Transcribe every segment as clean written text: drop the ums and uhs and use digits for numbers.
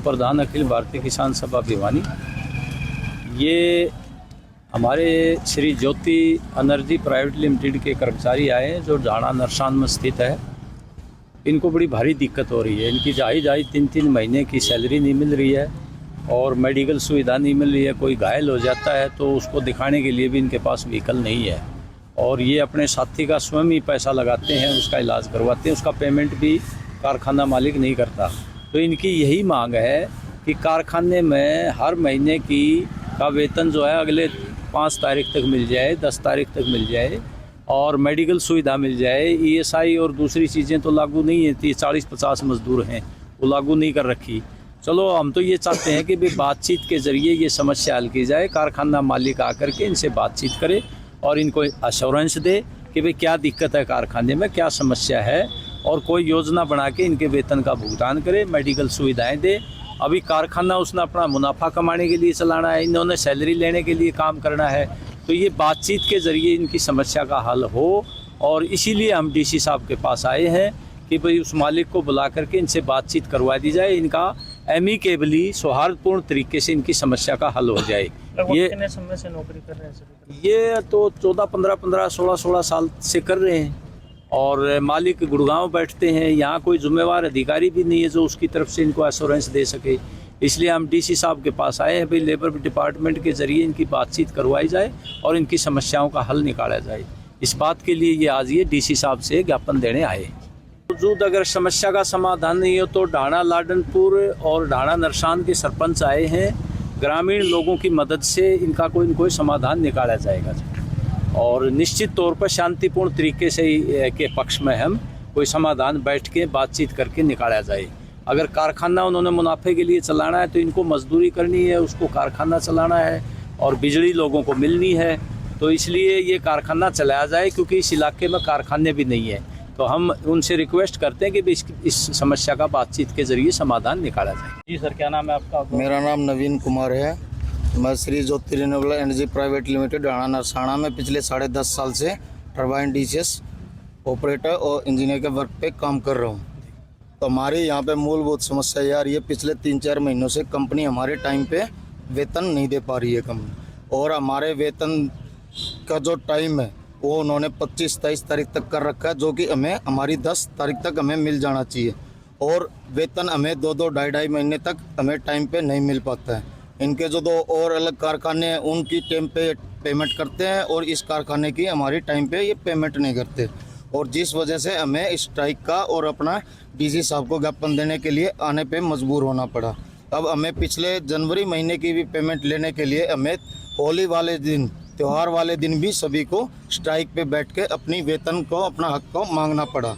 प्रधान अखिल भारतीय किसान सभा भिवानी। ये हमारे Shri Jyoti energy private limited के कर्मचारी आए हैं जो ढाणा नरसान में स्थित है। इनको बड़ी भारी दिक्कत हो रही है। इनकी जाही 3-3 महीने की सैलरी नहीं मिल रही है और मेडिकल सुविधा नहीं मिल रही है। कोई घायल हो जाता है तो उसको दिखाने के लिए भी इनके पास व्हीकल नहीं है और ये अपने साथी का स्वयं ही पैसा लगाते हैं, उसका इलाज करवाते हैं। उसका पेमेंट भी कारखाना मालिक नहीं करता। तो इनकी यही मांग है कि कारखाने में हर महीने का वेतन जो है अगले 5 तारीख तक मिल जाए, 10 तारीख तक मिल जाए और मेडिकल सुविधा मिल जाए। ESI और दूसरी चीज़ें तो लागू नहीं है, 40-50 मजदूर हैं वो लागू नहीं कर रखी। चलो हम तो ये चाहते हैं कि भाई बातचीत के ज़रिए ये समस्या हल की जाए। कारखाना मालिक आकर के इनसे बातचीत करे और इनको अश्योरेंस दे कि भाई क्या दिक्कत है कारखाने में, क्या समस्या है और कोई योजना बना के इनके वेतन का भुगतान करे, मेडिकल सुविधाएं दे। अभी कारखाना उसने अपना मुनाफा कमाने के लिए चलाना है, इन्होंने सैलरी लेने के लिए काम करना है। तो ये बातचीत के ज़रिए इनकी समस्या का हल हो और इसीलिए हम DC साहब के पास आए हैं कि भाई उस मालिक को बुला करके इनसे बातचीत करवा दी जाए, इनका एमिकेबली सौहार्दपूर्ण तरीके से इनकी समस्या का हल हो जाए। ये कितने समय से नौकरी कर रहे हैं? ये तो 14-15, 16 साल से कर रहे हैं और मालिक गुड़गांव बैठते हैं। यहाँ कोई जिम्मेवार अधिकारी भी नहीं है जो उसकी तरफ से इनको एश्योरेंस दे सके। इसलिए हम DC साहब के पास आए हैं भाई लेबर डिपार्टमेंट के ज़रिए इनकी बातचीत करवाई जाए और इनकी समस्याओं का हल निकाला जाए। इस बात के लिए ये आज ये DC साहब से ज्ञापन देने आए। मौजूद अगर समस्या का समाधान नहीं हो तो ढाणा लाडनपुर और ढाणा नरसान के सरपंच आए हैं। ग्रामीण लोगों की मदद से इनका कोई समाधान निकाला जाएगा और निश्चित तौर पर शांतिपूर्ण तरीके से के पक्ष में हम कोई समाधान बैठ के बातचीत करके निकाला जाए। अगर कारखाना उन्होंने मुनाफे के लिए चलाना है तो इनको मजदूरी करनी है, उसको कारखाना चलाना है और बिजली लोगों को मिलनी है। तो इसलिए ये कारखाना चलाया जाए क्योंकि इस इलाके में कारखाने भी नहीं है। तो हम उनसे रिक्वेस्ट करते हैं कि इस समस्या का बातचीत के जरिए समाधान निकाला जाए। जी सर, क्या नाम है आपका? मेरा नाम नवीन कुमार है। मैं Shri Jyoti renewable energy private limited ढाणा नरसाना में पिछले 10.5 साल से टरबाइन DCS ऑपरेटर और इंजीनियर के वर्क पे काम कर रहा हूँ। तो हमारी यहाँ पे मूलभूत समस्या यार ये पिछले 3-4 महीनों से कंपनी हमारे टाइम पे वेतन नहीं दे पा रही है कंपनी, और हमारे वेतन का जो टाइम है वो उन्होंने 25-23 तारीख तक कर रखा है, जो कि हमें हमारी 10 तारीख तक हमें मिल जाना चाहिए। और वेतन हमें 2-2, 2.5 महीने तक हमें टाइम पे नहीं मिल पाता है। इनके जो 2 और अलग कारखाने हैं उनकी टाइम पे पेमेंट करते हैं और इस कारखाने की हमारी टाइम पे ये पेमेंट नहीं करते, और जिस वजह से हमें स्ट्राइक का और अपना DC साहब को ज्ञापन देने के लिए आने पे मजबूर होना पड़ा। अब हमें पिछले जनवरी महीने की भी पेमेंट लेने के लिए हमें होली वाले दिन, त्यौहार वाले दिन भी सभी को स्ट्राइक पे बैठ के अपनी वेतन को, अपना हक को मांगना पड़ा।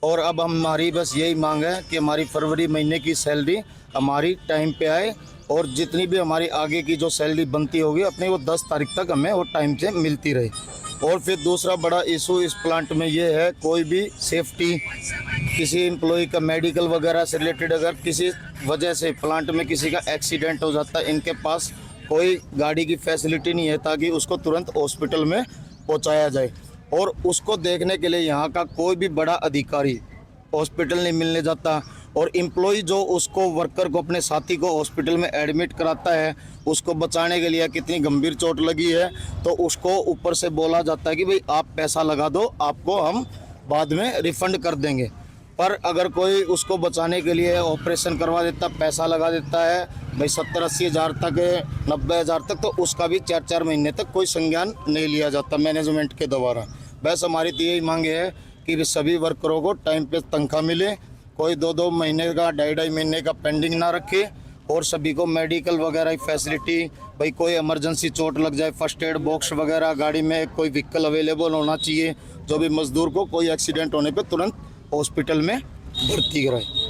और अब हमारी बस यही मांग है कि हमारी फरवरी महीने की सैलरी हमारी टाइम पे आए और जितनी भी हमारी आगे की जो सैलरी बनती होगी अपनी वो 10 तारीख तक हमें वो टाइम से मिलती रहे। और फिर दूसरा बड़ा इशू इस प्लांट में ये है, कोई भी सेफ्टी, किसी एम्प्लॉय का मेडिकल वगैरह से रिलेटेड अगर किसी वजह से प्लांट में किसी का एक्सीडेंट हो जाता है, इनके पास कोई गाड़ी की फैसिलिटी नहीं है ताकि उसको तुरंत हॉस्पिटल में पहुंचाया जाए। और उसको देखने के लिए यहाँ का कोई भी बड़ा अधिकारी हॉस्पिटल नहीं मिलने जाता, और एम्प्लॉय जो उसको वर्कर को, अपने साथी को हॉस्पिटल में एडमिट कराता है, उसको बचाने के लिए कितनी गंभीर चोट लगी है तो उसको ऊपर से बोला जाता है कि भाई आप पैसा लगा दो, आपको हम बाद में रिफ़ंड कर देंगे। पर अगर कोई उसको बचाने के लिए ऑपरेशन करवा देता, पैसा लगा देता है भाई 70-80 हज़ार तक, 90 हज़ार तक, तो उसका भी 4-4 महीने तक कोई संज्ञान नहीं लिया जाता मैनेजमेंट के द्वारा। बस हमारी तो यही मांग है कि सभी वर्करों को टाइम पे तनख्वाह मिले, कोई 2-2 महीने का, 2.5 महीने का पेंडिंग ना रखे, और सभी को मेडिकल वगैरह की फैसिलिटी, भाई कोई इमरजेंसी चोट लग जाए, फर्स्ट एड बॉक्स वगैरह गाड़ी में कोई व्हीकल अवेलेबल होना चाहिए, जो भी मजदूर को कोई एक्सीडेंट होने पे तुरंत हॉस्पिटल में भर्ती कराए।